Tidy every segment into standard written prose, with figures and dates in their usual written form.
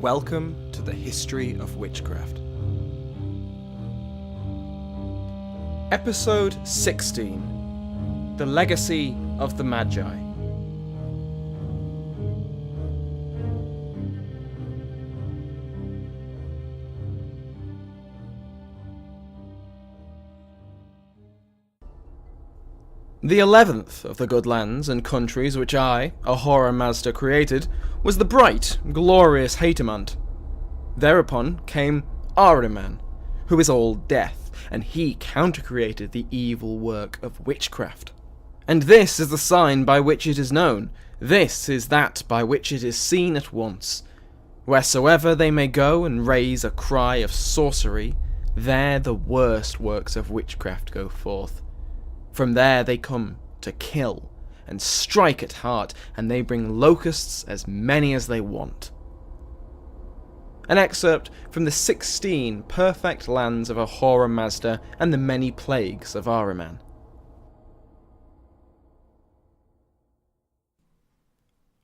Welcome to the history of witchcraft. Episode 16. The Legacy of the Magi. The 11th of the good lands and countries which I, Ahura Mazda, created was the bright, glorious Hatemant. Thereupon came Ahriman, who is all death, and he counter-created the evil work of witchcraft. And this is the sign by which it is known, this is that by which it is seen at once. Wheresoever they may go and raise a cry of sorcery, there the worst works of witchcraft go forth. From there they come to kill, and strike at heart, and they bring locusts as many as they want. An excerpt from the 16 perfect lands of Ahura Mazda and the many plagues of Ahriman.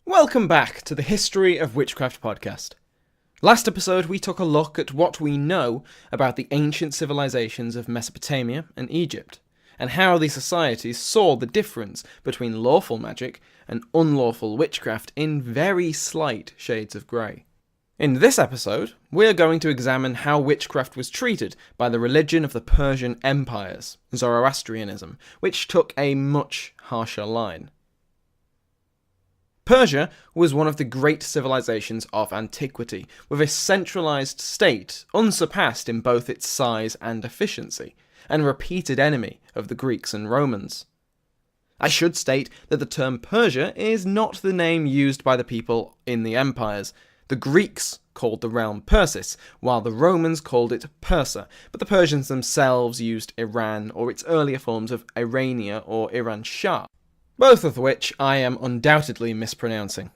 Welcome back to the History of Witchcraft podcast. Last episode we took a look at what we know about the ancient civilizations of Mesopotamia and Egypt, and how these societies saw the difference between lawful magic and unlawful witchcraft in very slight shades of grey. In this episode, we are going to examine how witchcraft was treated by the religion of the Persian Empires, Zoroastrianism, which took a much harsher line. Persia was one of the great civilizations of antiquity, with a centralised state unsurpassed in both its size and efficiency, and repeated enemy of the Greeks and Romans. I should state that the term Persia is not the name used by the people in the empires. The Greeks called the realm Persis, while the Romans called it Persa, but the Persians themselves used Iran or its earlier forms of Irania or Iran Shah, both of which I am undoubtedly mispronouncing.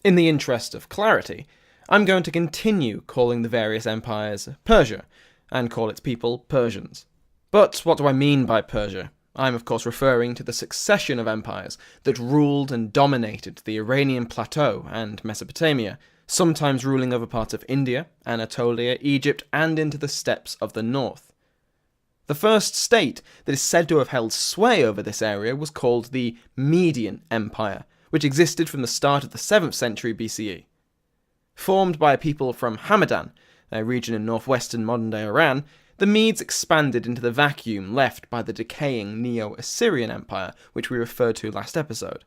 In the interest of clarity, I'm going to continue calling the various empires Persia, and call its people Persians. But what do I mean by Persia? I'm of course referring to the succession of empires that ruled and dominated the Iranian plateau and Mesopotamia, sometimes ruling over parts of India, Anatolia, Egypt, and into the steppes of the north. The first state that is said to have held sway over this area was called the Median Empire, which existed from the start of the 7th century BCE. Formed by a people from Hamadan, a region in northwestern modern-day Iran, the Medes expanded into the vacuum left by the decaying Neo-Assyrian Empire, which we referred to last episode.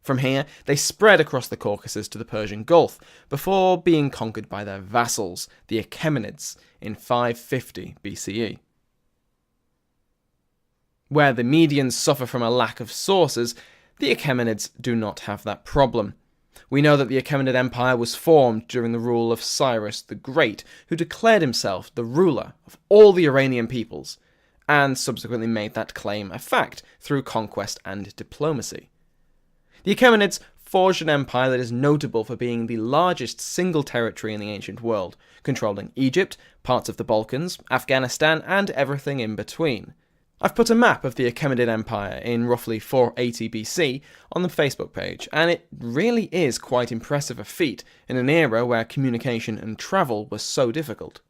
From here, they spread across the Caucasus to the Persian Gulf, before being conquered by their vassals, the Achaemenids, in 550 BCE. Where the Medians suffer from a lack of sources, the Achaemenids do not have that problem. We know that the Achaemenid Empire was formed during the rule of Cyrus the Great, who declared himself the ruler of all the Iranian peoples, and subsequently made that claim a fact through conquest and diplomacy. The Achaemenids forged an empire that is notable for being the largest single territory in the ancient world, controlling Egypt, parts of the Balkans, Afghanistan, and everything in between. I've put a map of the Achaemenid Empire in roughly 480 BC on the Facebook page, and it really is quite impressive a feat in an era where communication and travel were so difficult.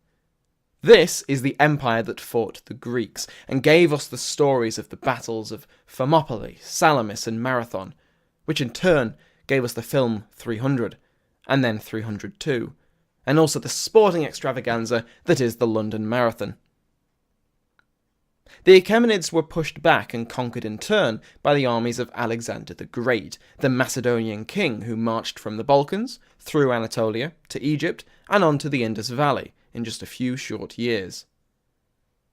This is the empire that fought the Greeks, and gave us the stories of the battles of Thermopylae, Salamis, and Marathon, which in turn gave us the film 300, and then 302, and also the sporting extravaganza that is the London Marathon. The Achaemenids were pushed back and conquered in turn by the armies of Alexander the Great, the Macedonian king who marched from the Balkans, through Anatolia, to Egypt, and on to the Indus Valley in just a few short years.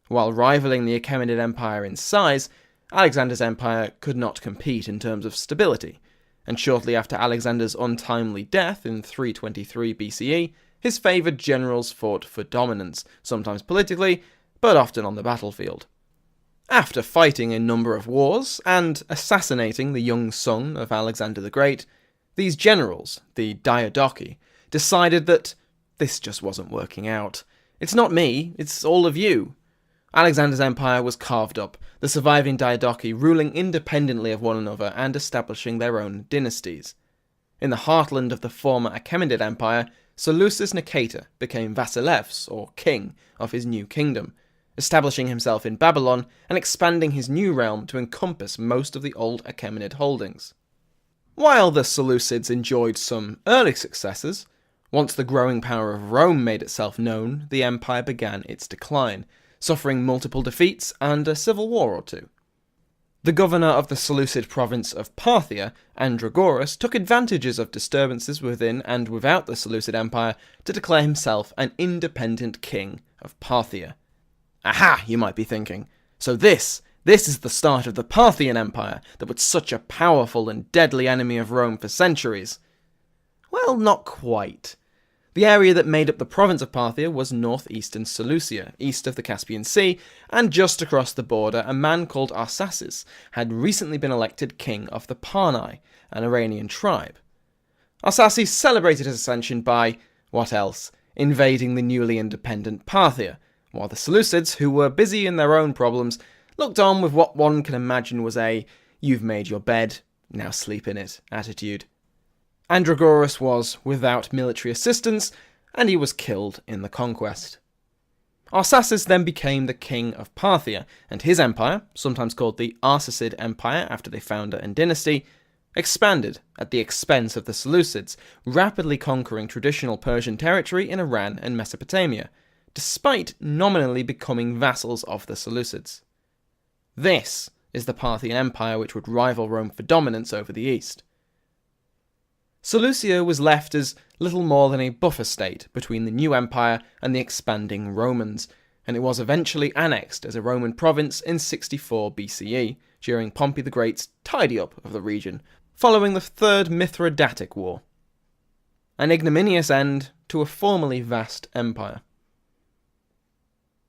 While rivaling the Achaemenid Empire in size, Alexander's empire could not compete in terms of stability, and shortly after Alexander's untimely death in 323 BCE, his favoured generals fought for dominance, sometimes politically, but often on the battlefield. After fighting a number of wars, and assassinating the young son of Alexander the Great, these generals, the Diadochi, decided that this just wasn't working out. It's not me, it's all of you. Alexander's empire was carved up, the surviving Diadochi ruling independently of one another and establishing their own dynasties. In the heartland of the former Achaemenid Empire, Seleucus Nicator became Vasilevs, or king, of his new kingdom, establishing himself in Babylon and expanding his new realm to encompass most of the old Achaemenid holdings. While the Seleucids enjoyed some early successes, once the growing power of Rome made itself known, the empire began its decline, suffering multiple defeats and a civil war or two. The governor of the Seleucid province of Parthia, Andragoras, took advantages of disturbances within and without the Seleucid Empire to declare himself an independent king of Parthia. Aha, you might be thinking. So this is the start of the Parthian Empire that was such a powerful and deadly enemy of Rome for centuries. Well, not quite. The area that made up the province of Parthia was northeastern Seleucia, east of the Caspian Sea, and just across the border a man called Arsaces had recently been elected king of the Parnae, an Iranian tribe. Arsaces celebrated his ascension by, what else, invading the newly independent Parthia, while the Seleucids, who were busy in their own problems, looked on with what one can imagine was a "you've made your bed, now sleep in it" attitude. Andragoras was without military assistance, and he was killed in the conquest. Arsaces then became the king of Parthia, and his empire, sometimes called the Arsacid Empire after the founder and dynasty, expanded at the expense of the Seleucids, rapidly conquering traditional Persian territory in Iran and Mesopotamia, despite nominally becoming vassals of the Seleucids. This is the Parthian Empire which would rival Rome for dominance over the east. Seleucia was left as little more than a buffer state between the new empire and the expanding Romans, and it was eventually annexed as a Roman province in 64 BCE, during Pompey the Great's tidy-up of the region, following the Third Mithridatic War. An ignominious end to a formerly vast empire.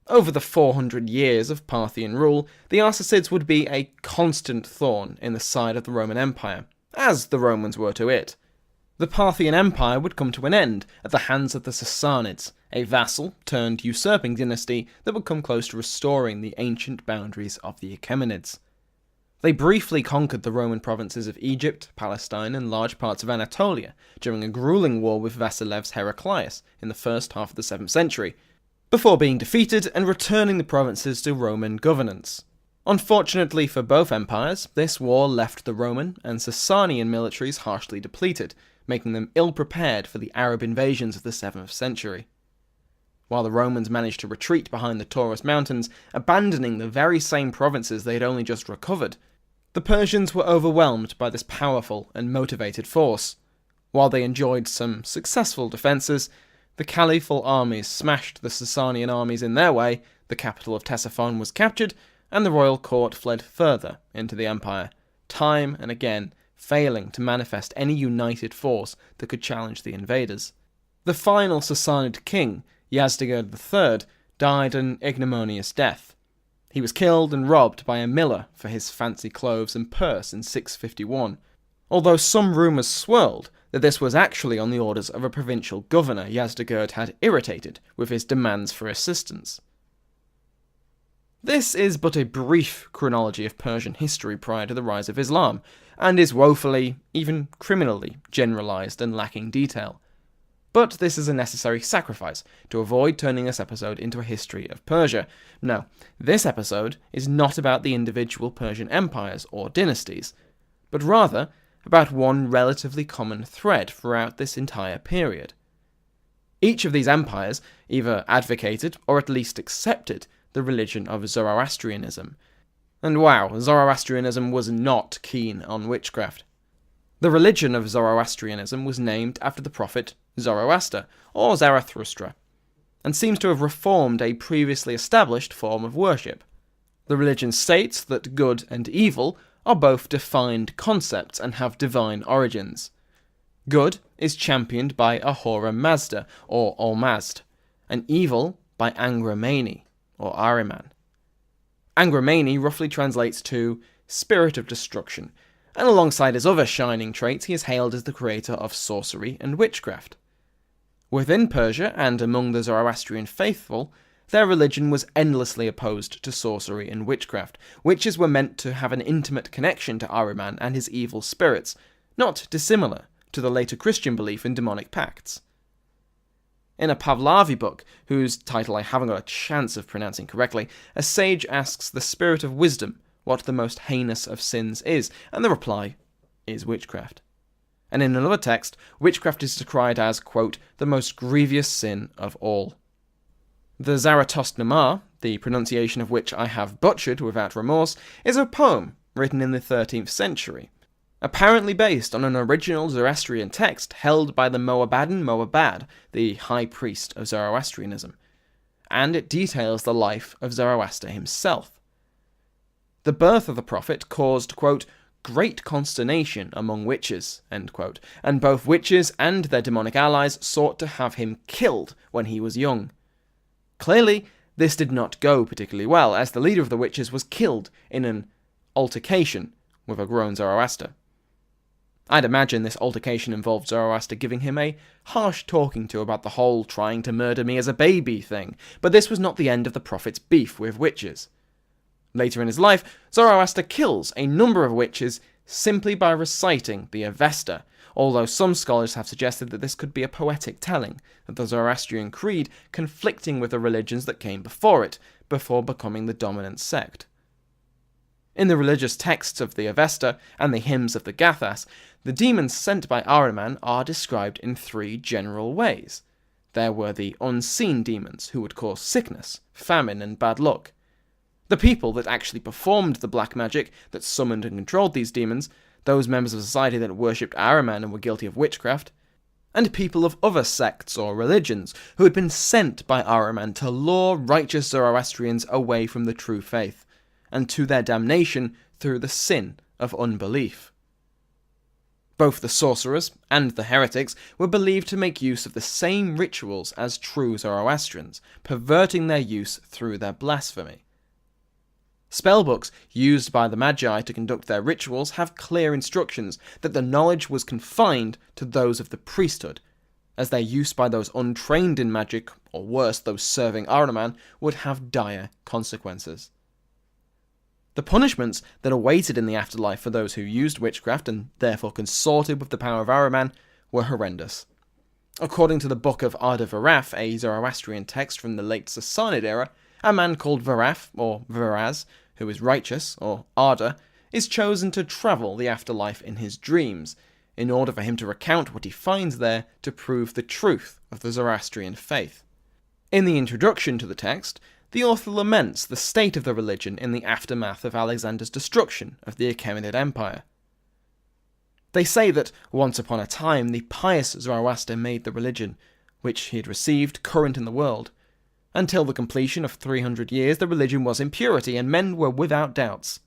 Over the 400 years of Parthian rule, the Arsacids would be a constant thorn in the side of the Roman Empire, as the Romans were to it. The Parthian Empire would come to an end at the hands of the Sassanids, a vassal-turned-usurping dynasty that would come close to restoring the ancient boundaries of the Achaemenids. They briefly conquered the Roman provinces of Egypt, Palestine, and large parts of Anatolia during a grueling war with Vasilevs Heraclius in the first half of the 7th century, before being defeated and returning the provinces to Roman governance. Unfortunately for both empires, this war left the Roman and Sasanian militaries harshly depleted, making them ill-prepared for the Arab invasions of the 7th century. While the Romans managed to retreat behind the Taurus Mountains, abandoning the very same provinces they had only just recovered, the Persians were overwhelmed by this powerful and motivated force. While they enjoyed some successful defences, the caliphal armies smashed the Sasanian armies in their way, the capital of Ctesiphon was captured, and the royal court fled further into the empire, time and again failing to manifest any united force that could challenge the invaders. The final Sassanid king, Yazdegerd III, died an ignominious death. He was killed and robbed by a miller for his fancy clothes and purse in 651, although some rumours swirled that this was actually on the orders of a provincial governor Yazdegerd had irritated with his demands for assistance. This is but a brief chronology of Persian history prior to the rise of Islam, and is woefully, even criminally, generalised and lacking detail. But this is a necessary sacrifice to avoid turning this episode into a history of Persia. No, this episode is not about the individual Persian empires or dynasties, but rather about one relatively common thread throughout this entire period. Each of these empires either advocated, or at least accepted, the religion of Zoroastrianism. And wow, Zoroastrianism was not keen on witchcraft. The religion of Zoroastrianism was named after the prophet Zoroaster, or Zarathustra, and seems to have reformed a previously established form of worship. The religion states that good and evil are both defined concepts and have divine origins. Good is championed by Ahura Mazda, or Almazd, and evil by Angramani, or Ahriman. Angramani roughly translates to spirit of destruction, and alongside his other shining traits he is hailed as the creator of sorcery and witchcraft. Within Persia, and among the Zoroastrian faithful, their religion was endlessly opposed to sorcery and witchcraft. Witches were meant to have an intimate connection to Ahriman and his evil spirits, not dissimilar to the later Christian belief in demonic pacts. In a Pahlavi book, whose title I haven't got a chance of pronouncing correctly, a sage asks the spirit of wisdom what the most heinous of sins is, and the reply is witchcraft. And in another text, witchcraft is decried as, quote, the most grievous sin of all. The Zarathustra, the pronunciation of which I have butchered without remorse, is a poem written in the 13th century, apparently based on an original Zoroastrian text held by the Moabbadan Moabbad, the high priest of Zoroastrianism, and it details the life of Zoroaster himself. The birth of the prophet caused, quote, great consternation among witches, end quote, and both witches and their demonic allies sought to have him killed when he was young. Clearly, this did not go particularly well, as the leader of the witches was killed in an altercation with a grown Zoroaster. I'd imagine this altercation involved Zoroaster giving him a harsh talking to about the whole trying to murder me as a baby thing, but this was not the end of the prophet's beef with witches. Later in his life, Zoroaster kills a number of witches simply by reciting the Avesta, although some scholars have suggested that this could be a poetic telling of the Zoroastrian creed conflicting with the religions that came before it, before becoming the dominant sect. In the religious texts of the Avesta and the hymns of the Gathas, the demons sent by Ahriman are described in three general ways. There were the unseen demons, who would cause sickness, famine, and bad luck. The people that actually performed the black magic that summoned and controlled these demons, those members of society that worshipped Ahriman and were guilty of witchcraft, and people of other sects or religions who had been sent by Ahriman to lure righteous Zoroastrians away from the true faith, and to their damnation through the sin of unbelief. Both the sorcerers and the heretics were believed to make use of the same rituals as true Zoroastrians, perverting their use through their blasphemy. Spellbooks used by the Magi to conduct their rituals have clear instructions that the knowledge was confined to those of the priesthood, as their use by those untrained in magic, or worse, those serving Ahriman, would have dire consequences. The punishments that awaited in the afterlife for those who used witchcraft and therefore consorted with the power of Ahriman were horrendous. According to the Book of Arda Viraf, a Zoroastrian text from the late Sassanid era, a man called Viraf, or Viraz, who is righteous, or Arda, is chosen to travel the afterlife in his dreams, in order for him to recount what he finds there to prove the truth of the Zoroastrian faith. In the introduction to the text, the author laments the state of the religion in the aftermath of Alexander's destruction of the Achaemenid Empire. They say that once upon a time the pious Zoroaster made the religion, which he had received, current in the world. Until the completion of 300 years, the religion was in purity, and men were without doubts.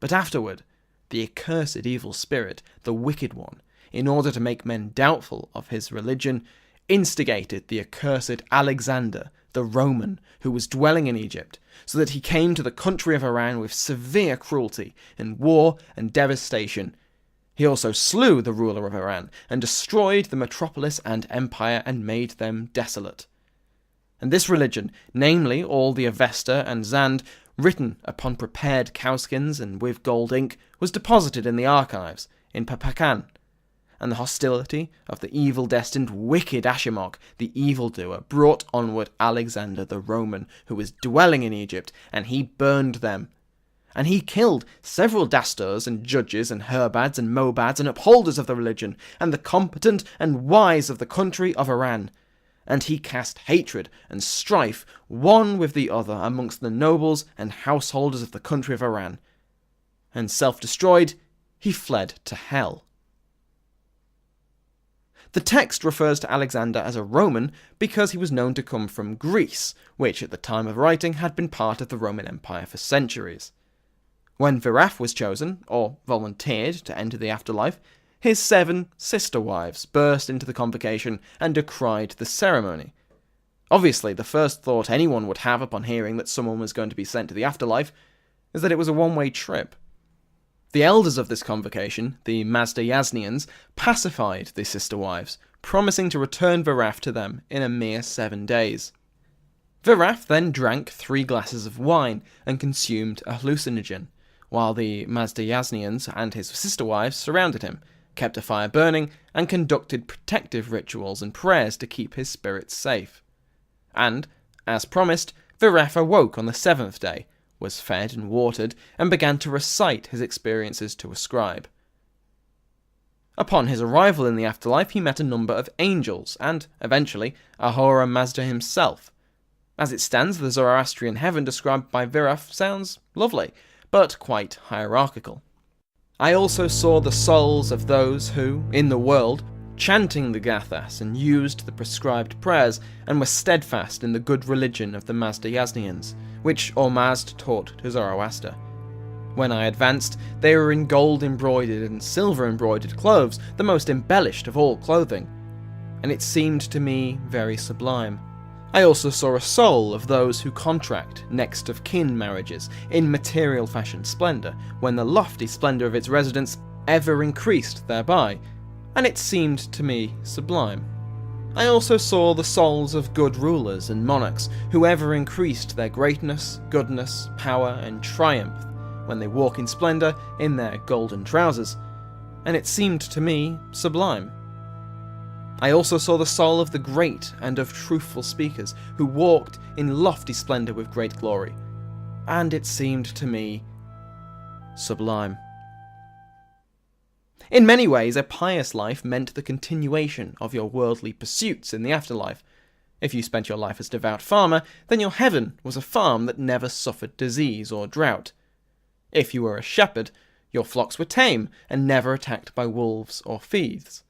But afterward, the accursed evil spirit, the wicked one, in order to make men doubtful of his religion, instigated the accursed Alexander, the Roman, who was dwelling in Egypt, so that he came to the country of Iran with severe cruelty, and war and devastation. He also slew the ruler of Iran, and destroyed the metropolis and empire, and made them desolate. And this religion, namely all the Avesta and Zand, written upon prepared cowskins and with gold ink, was deposited in the archives in Papakan, and the hostility of the evil-destined wicked Ashimok, the evildoer, brought onward Alexander the Roman, who was dwelling in Egypt, and he burned them. And he killed several dasturs and judges and herbads and mobads and upholders of the religion, and the competent and wise of the country of Iran. And he cast hatred and strife one with the other amongst the nobles and householders of the country of Iran. And self-destroyed, he fled to hell. The text refers to Alexander as a Roman because he was known to come from Greece, which at the time of writing had been part of the Roman Empire for centuries. When Viraf was chosen, or volunteered, to enter the afterlife, his 7 sister wives burst into the convocation and decried the ceremony. Obviously, the first thought anyone would have upon hearing that someone was going to be sent to the afterlife is that it was a one-way trip. The elders of this convocation, the Mazda pacified the sister wives, promising to return Viraf to them in a mere 7 days. Viraf then drank 3 glasses of wine and consumed a hallucinogen, while the Mazda and his sister wives surrounded him, kept a fire burning, and conducted protective rituals and prayers to keep his spirits safe. And, as promised, Viraf awoke on the 7th day, was fed and watered, and began to recite his experiences to a scribe. Upon his arrival in the afterlife, he met a number of angels, and, eventually, Ahura Mazda himself. As it stands, the Zoroastrian heaven described by Viraf sounds lovely, but quite hierarchical. I also saw the souls of those who, in the world, chanting the Gathas and used the prescribed prayers and were steadfast in the good religion of the Mazdayazni, which Ormazd taught to Zoroaster. When I advanced, they were in gold-embroidered and silver-embroidered clothes, the most embellished of all clothing, and it seemed to me very sublime. I also saw a soul of those who contract next of kin marriages in material fashion splendour, when the lofty splendour of its residence ever increased thereby, and it seemed to me sublime. I also saw the souls of good rulers and monarchs who ever increased their greatness, goodness, power, and triumph when they walk in splendour in their golden trousers, and it seemed to me sublime. I also saw the soul of the great and of truthful speakers who walked in lofty splendour with great glory, and it seemed to me sublime. In many ways, a pious life meant the continuation of your worldly pursuits in the afterlife. If you spent your life as a devout farmer, then your heaven was a farm that never suffered disease or drought. If you were a shepherd, your flocks were tame and never attacked by wolves or thieves.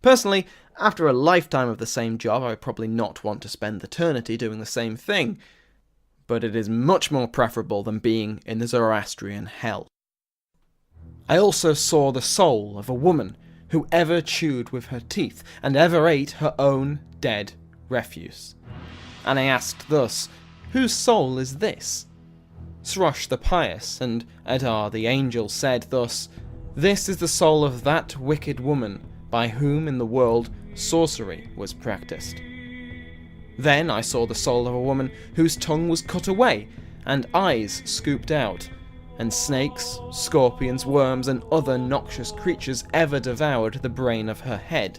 Personally, after a lifetime of the same job, I would probably not want to spend eternity doing the same thing, but it is much more preferable than being in the Zoroastrian hell. I also saw the soul of a woman who ever chewed with her teeth and ever ate her own dead refuse. And I asked thus, whose soul is this? Srosh the pious and Edar the angel said thus, this is the soul of that wicked woman by whom in the world sorcery was practiced. Then I saw the soul of a woman whose tongue was cut away and eyes scooped out, and snakes, scorpions, worms, and other noxious creatures ever devoured the brain of her head.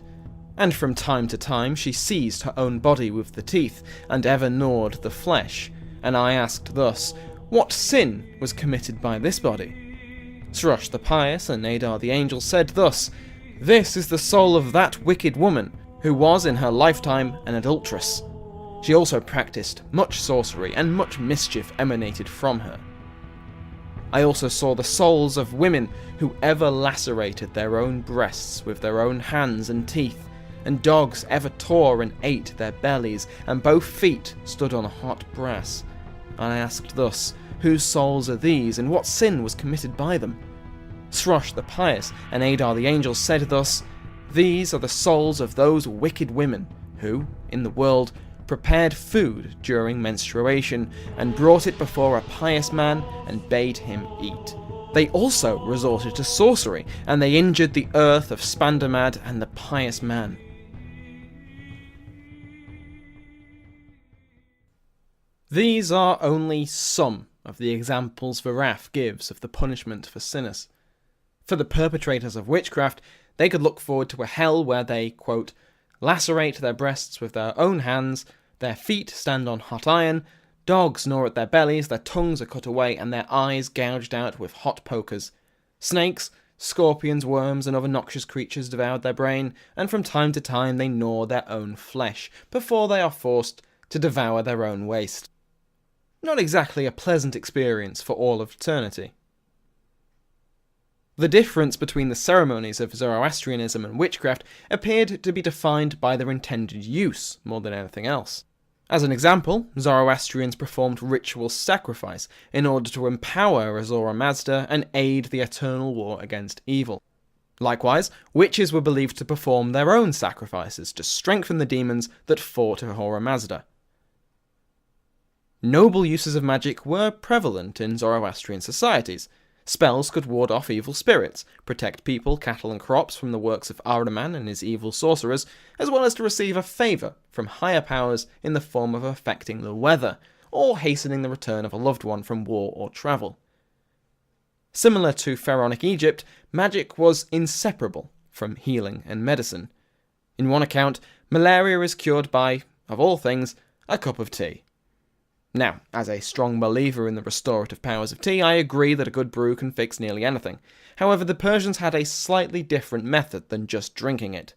And from time to time she seized her own body with the teeth, and ever gnawed the flesh. And I asked thus, what sin was committed by this body? Srosh the pious and Adar the angel said thus, this is the soul of that wicked woman, who was in her lifetime an adulteress. She also practiced much sorcery, and much mischief emanated from her. I also saw the souls of women who ever lacerated their own breasts with their own hands and teeth, and dogs ever tore and ate their bellies, and both feet stood on hot brass. And I asked thus, whose souls are these, and what sin was committed by them? Srosh the pious and Adar the angel said thus, these are the souls of those wicked women who, in the world, prepared food during menstruation and brought it before a pious man and bade him eat. They also resorted to sorcery, and they injured the earth of Spandamad and the pious man. These are only some of the examples Viraf gives of the punishment for sinners. For the perpetrators of witchcraft, they could look forward to a hell where they, quote, lacerate their breasts with their own hands, their feet stand on hot iron, dogs gnaw at their bellies, their tongues are cut away, and their eyes gouged out with hot pokers. Snakes, scorpions, worms, and other noxious creatures devoured their brain, and from time to time they gnaw their own flesh, before they are forced to devour their own waste. Not exactly a pleasant experience for all of eternity. The difference between the ceremonies of Zoroastrianism and witchcraft appeared to be defined by their intended use more than anything else. As an example, Zoroastrians performed ritual sacrifice in order to empower Ahura Mazda and aid the eternal war against evil. Likewise, witches were believed to perform their own sacrifices to strengthen the demons that fought Ahura Mazda. Noble uses of magic were prevalent in Zoroastrian societies. Spells could ward off evil spirits, protect people, cattle and crops from the works of Ahriman and his evil sorcerers, as well as to receive a favour from higher powers in the form of affecting the weather, or hastening the return of a loved one from war or travel. Similar to pharaonic Egypt, magic was inseparable from healing and medicine. In one account, malaria is cured by, of all things, a cup of tea. Now, as a strong believer in the restorative powers of tea, I agree that a good brew can fix nearly anything. However, the Persians had a slightly different method than just drinking it.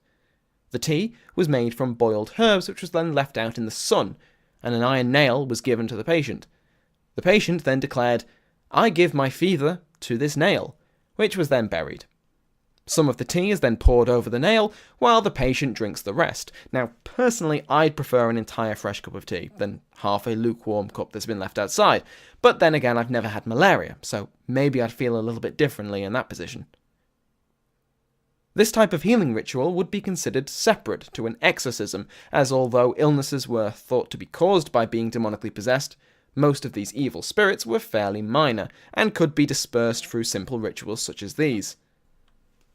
The tea was made from boiled herbs, which was then left out in the sun, and an iron nail was given to the patient. The patient then declared, "I give my fever to this nail," which was then buried. Some of the tea is then poured over the nail, while the patient drinks the rest. Now, personally, I'd prefer an entire fresh cup of tea than half a lukewarm cup that's been left outside. But then again, I've never had malaria, so maybe I'd feel a little bit differently in that position. This type of healing ritual would be considered separate to an exorcism, as although illnesses were thought to be caused by being demonically possessed, most of these evil spirits were fairly minor, and could be dispersed through simple rituals such as these.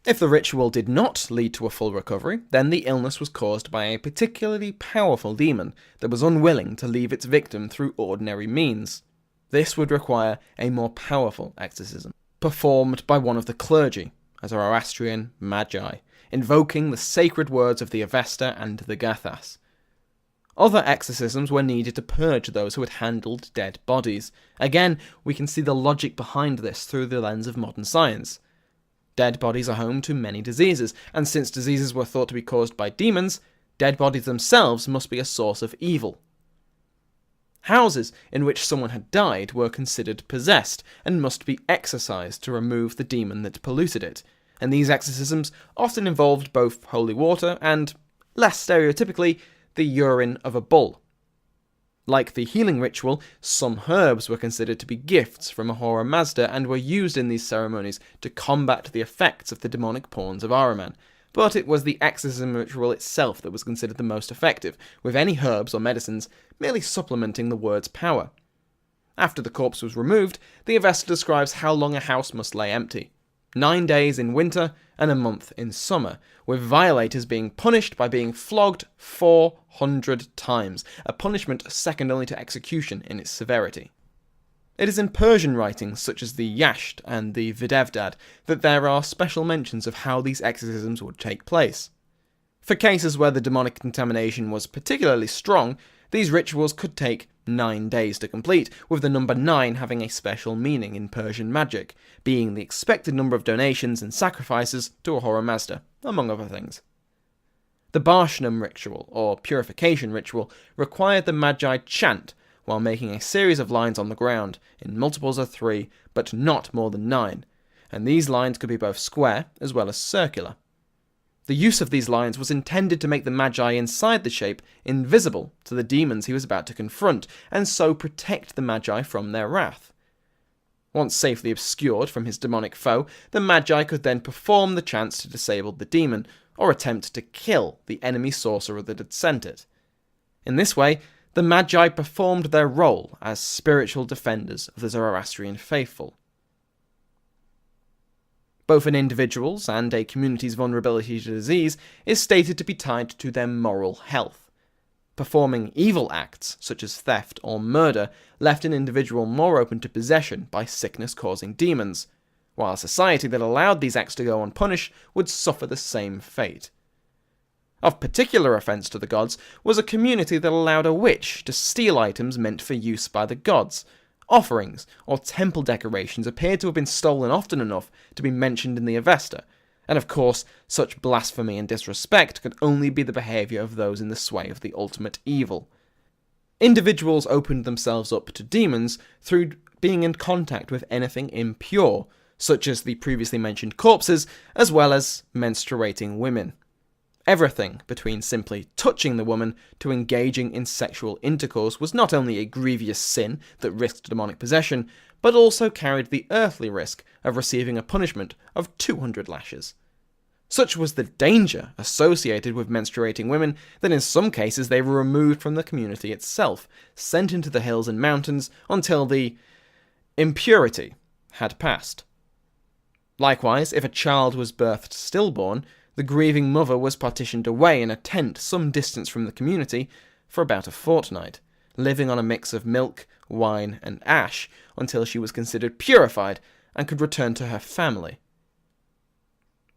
If the ritual did not lead to a full recovery, then the illness was caused by a particularly powerful demon that was unwilling to leave its victim through ordinary means. This would require a more powerful exorcism, performed by one of the clergy, a Zoroastrian Magi, invoking the sacred words of the Avesta and the Gathas. Other exorcisms were needed to purge those who had handled dead bodies. Again, we can see the logic behind this through the lens of modern science. Dead bodies are home to many diseases, and since diseases were thought to be caused by demons, dead bodies themselves must be a source of evil. Houses in which someone had died were considered possessed, and must be exorcised to remove the demon that polluted it, and these exorcisms often involved both holy water and, less stereotypically, the urine of a bull. Like the healing ritual, some herbs were considered to be gifts from Ahura Mazda and were used in these ceremonies to combat the effects of the demonic pawns of Ahriman, but it was the exorcism ritual itself that was considered the most effective, with any herbs or medicines merely supplementing the word's power. After the corpse was removed, the Avesta describes how long a house must lay empty. 9 days in winter and a month in summer, with violators being punished by being flogged 400 times, a punishment second only to execution in its severity. It is in Persian writings such as the Yasht and the Videvdad that there are special mentions of how these exorcisms would take place. For cases where the demonic contamination was particularly strong, these rituals could take 9 days to complete, with the number 9 having a special meaning in Persian magic, being the expected number of donations and sacrifices to Ahura Mazda, among other things. The Barshnam ritual, or purification ritual, required the Magi chant while making a series of lines on the ground, in multiples of 3, but not more than 9, and these lines could be both square as well as circular. The use of these lines was intended to make the Magi inside the shape invisible to the demons he was about to confront, and so protect the Magi from their wrath. Once safely obscured from his demonic foe, the Magi could then perform the chants to disable the demon, or attempt to kill the enemy sorcerer that had sent it. In this way, the Magi performed their role as spiritual defenders of the Zoroastrian faithful. Both an individual's and a community's vulnerability to disease is stated to be tied to their moral health. Performing evil acts, such as theft or murder, left an individual more open to possession by sickness-causing demons, while a society that allowed these acts to go unpunished would suffer the same fate. Of particular offence to the gods was a community that allowed a witch to steal items meant for use by the gods. Offerings or temple decorations appeared to have been stolen often enough to be mentioned in the Avesta, and of course, such blasphemy and disrespect could only be the behaviour of those in the sway of the ultimate evil. Individuals opened themselves up to demons through being in contact with anything impure, such as the previously mentioned corpses, as well as menstruating women. Everything between simply touching the woman to engaging in sexual intercourse was not only a grievous sin that risked demonic possession, but also carried the earthly risk of receiving a punishment of 200 lashes. Such was the danger associated with menstruating women that in some cases they were removed from the community itself, sent into the hills and mountains until the impurity had passed. Likewise, if a child was birthed stillborn, the grieving mother was partitioned away in a tent some distance from the community for about a fortnight, living on a mix of milk, wine, and ash until she was considered purified and could return to her family.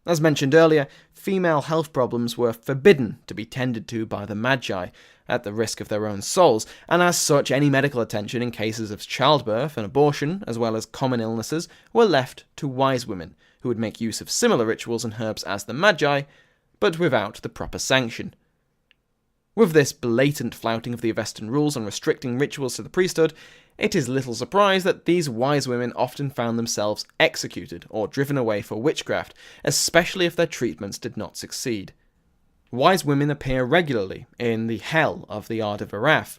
As mentioned earlier, female health problems were forbidden to be tended to by the Magi, at the risk of their own souls, and as such any medical attention in cases of childbirth and abortion, as well as common illnesses, were left to wise women, who would make use of similar rituals and herbs as the Magi, but without the proper sanction. With this blatant flouting of the Avestan rules and restricting rituals to the priesthood, it is little surprise that these wise women often found themselves executed or driven away for witchcraft, especially if their treatments did not succeed. Wise women appear regularly in the hell of the Arda Viraf,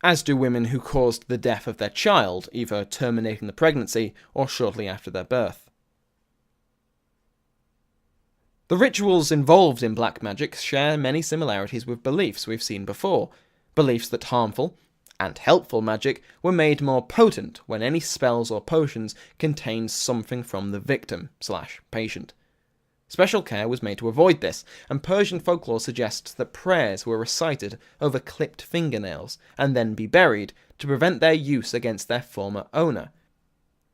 as do women who caused the death of their child, either terminating the pregnancy or shortly after their birth. The rituals involved in black magic share many similarities with beliefs we've seen before, beliefs that harmful and helpful magic were made more potent when any spells or potions contained something from the victim/patient. Special care was made to avoid this, and Persian folklore suggests that prayers were recited over clipped fingernails and then be buried to prevent their use against their former owner.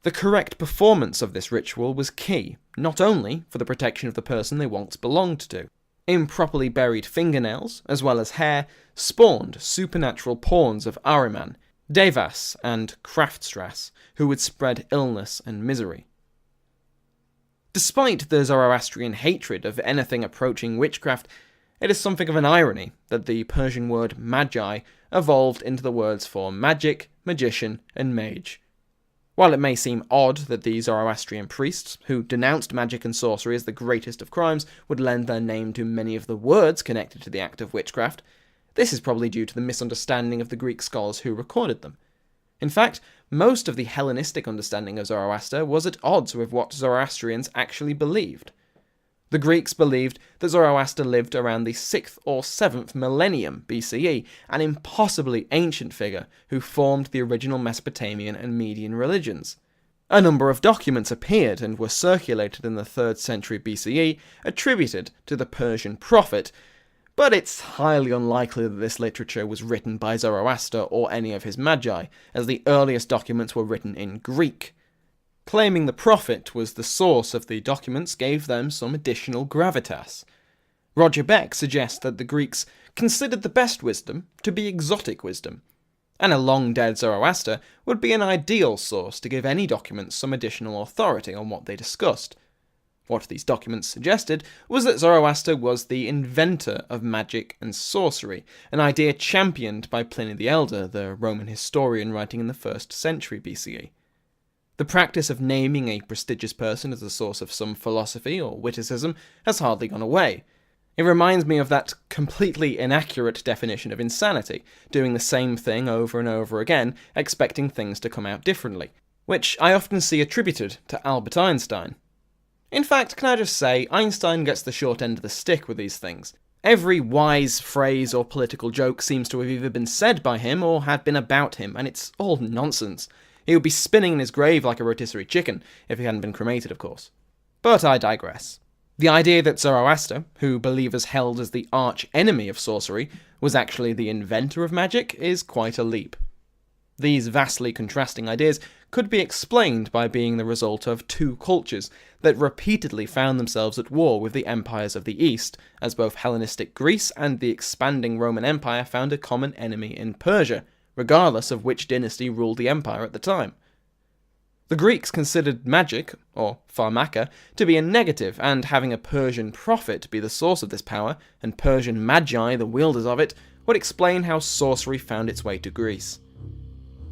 The correct performance of this ritual was key, not only for the protection of the person they once belonged to. Improperly buried fingernails, as well as hair, spawned supernatural pawns of Ahriman, devas, and Kraftstrass, who would spread illness and misery. Despite the Zoroastrian hatred of anything approaching witchcraft, it is something of an irony that the Persian word Magi evolved into the words for magic, magician, and mage. While it may seem odd that the Zoroastrian priests, who denounced magic and sorcery as the greatest of crimes, would lend their name to many of the words connected to the act of witchcraft, this is probably due to the misunderstanding of the Greek scholars who recorded them. In fact, most of the Hellenistic understanding of Zoroaster was at odds with what Zoroastrians actually believed. The Greeks believed that Zoroaster lived around the 6th or 7th millennium BCE, an impossibly ancient figure who formed the original Mesopotamian and Median religions. A number of documents appeared and were circulated in the 3rd century BCE, attributed to the Persian prophet, but it's highly unlikely that this literature was written by Zoroaster or any of his Magi, as the earliest documents were written in Greek. Claiming the prophet was the source of the documents gave them some additional gravitas. Roger Beck suggests that the Greeks considered the best wisdom to be exotic wisdom, and a long-dead Zoroaster would be an ideal source to give any documents some additional authority on what they discussed. What these documents suggested was that Zoroaster was the inventor of magic and sorcery, an idea championed by Pliny the Elder, the Roman historian writing in the 1st century BCE. The practice of naming a prestigious person as the source of some philosophy or witticism has hardly gone away. It reminds me of that completely inaccurate definition of insanity, doing the same thing over and over again, expecting things to come out differently, which I often see attributed to Albert Einstein. In fact, can I just say, Einstein gets the short end of the stick with these things. Every wise phrase or political joke seems to have either been said by him or had been about him, and it's all nonsense. He would be spinning in his grave like a rotisserie chicken, if he hadn't been cremated, of course. But I digress. The idea that Zoroaster, who believers held as the arch-enemy of sorcery, was actually the inventor of magic is quite a leap. These vastly contrasting ideas could be explained by being the result of two cultures that repeatedly found themselves at war with the empires of the East, as both Hellenistic Greece and the expanding Roman Empire found a common enemy in Persia, regardless of which dynasty ruled the empire at the time. The Greeks considered magic, or pharmaca, to be a negative, and having a Persian prophet be the source of this power, and Persian magi the wielders of it, would explain how sorcery found its way to Greece.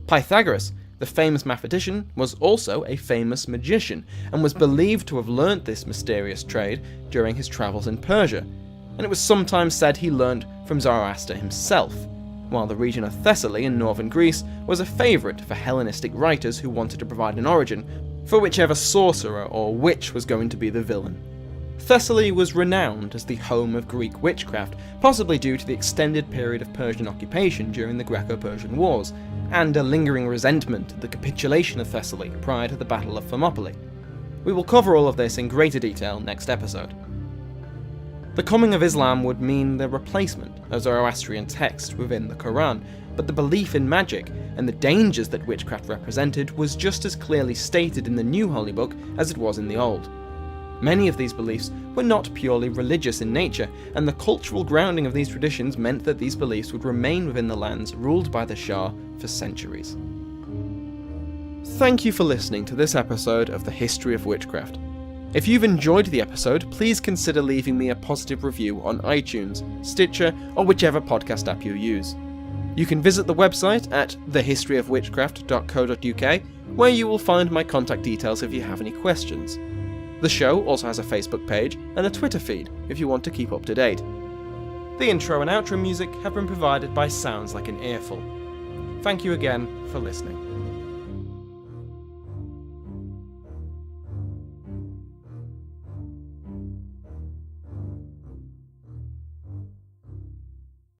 Pythagoras, the famous mathematician, was also a famous magician, and was believed to have learnt this mysterious trade during his travels in Persia, and it was sometimes said he learnt from Zoroaster himself, while the region of Thessaly in northern Greece was a favourite for Hellenistic writers who wanted to provide an origin for whichever sorcerer or witch was going to be the villain. Thessaly was renowned as the home of Greek witchcraft, possibly due to the extended period of Persian occupation during the Greco-Persian Wars, and a lingering resentment at the capitulation of Thessaly prior to the Battle of Thermopylae. We will cover all of this in greater detail next episode. The coming of Islam would mean the replacement of Zoroastrian text within the Quran, but the belief in magic and the dangers that witchcraft represented was just as clearly stated in the new holy book as it was in the old. Many of these beliefs were not purely religious in nature, and the cultural grounding of these traditions meant that these beliefs would remain within the lands ruled by the Shah for centuries. Thank you for listening to this episode of the History of Witchcraft. If you've enjoyed the episode, please consider leaving me a positive review on iTunes, Stitcher, or whichever podcast app you use. You can visit the website at thehistoryofwitchcraft.co.uk, where you will find my contact details if you have any questions. The show also has a Facebook page and a Twitter feed if you want to keep up to date. The intro and outro music have been provided by Sounds Like an Earful. Thank you again for listening.